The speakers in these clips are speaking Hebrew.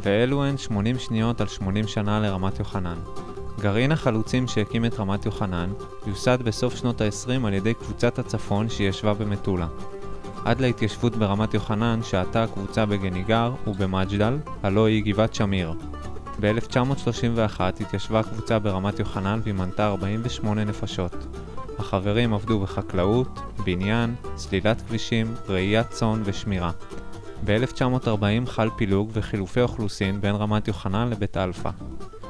ואלו הן 80 שניות על 80 שנה לרמת יוחנן. גרעין החלוצים שהקים את רמת יוחנן יוסד בסוף שנות ה-20 על ידי קבוצת הצפון שישבה במטולה. עד להתיישבות ברמת יוחנן שעתה הקבוצה בגניגר ובמג'דל, הלא היא גבעת שמיר. ב-1931 התיישבה הקבוצה ברמת יוחנן והיא מנתה 48 נפשות. החברים עבדו בחקלאות, בניין, סלילת כבישים, ראיית צאן ושמירה. ב-1940 חל פילוג וחילופי אוכלוסין בין רמת יוחנן לבית אלפא.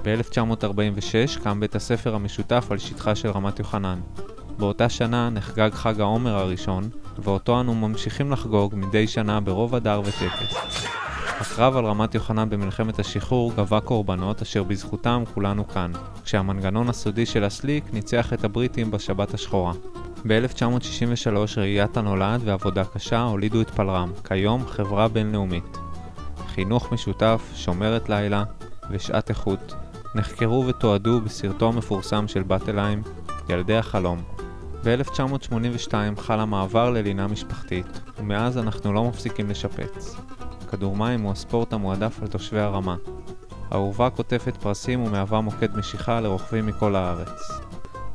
ב-1946 קם בית הספר המשותף על שטחה של רמת יוחנן. באותה שנה נחגג חג העומר הראשון, ואותו אנו ממשיכים לחגוג מדי שנה ברוב הדר וטקס. הקרב על רמת יוחנן במלחמת השחרור גבה קורבנות אשר בזכותם כולנו כאן, כשהמנגנון הסודי של הסליק ניצח את הבריטים בשבת השחורה. ב-1963 ראיית הנולד ועבודה קשה הולידו את פלרם, כיום חברה בינלאומית. חינוך משותף, שומרת לילה ושעת איכות נחקרו ותועדו בסרטו המפורסם של בטליים, ילדי החלום. ב-1982 חל המעבר ללינה משפחתית, ומאז אנחנו לא מפסיקים לשפץ. כדור מים הוא הספורט המועדף על תושבי הרמה. האורווה כותפת פרסים ומהווה מוקד משיכה לרוכבים מכל הארץ.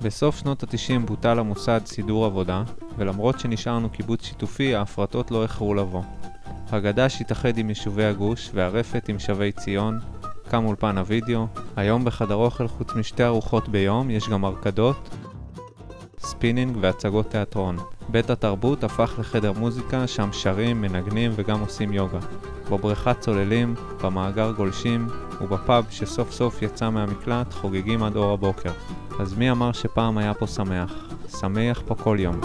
בסוף שנות ה-90 בוטל המוסד סידור עבודה, ולמרות שנשארנו קיבוץ שיתופי, ההפרטות לא איחרו לבוא. הגדש התאחד עם יישובי הגוש, והרפת עם שבי ציון, קם אולפן הוידאו. היום בחדר אוכל חוץ משתי ארוחות ביום יש גם ארקדות, ספינינג והצגות תיאטרון. בית התרבות הפך לחדר מוזיקה, שם שרים, מנגנים וגם עושים יוגה. בבריכת צוללים, במאגר גולשים ובפאב שסוף סוף יצא מהמקלט חוגגים עד אור הבוקר. אז מי אמר שפעם היה פה שמח? שמח פה כל יום.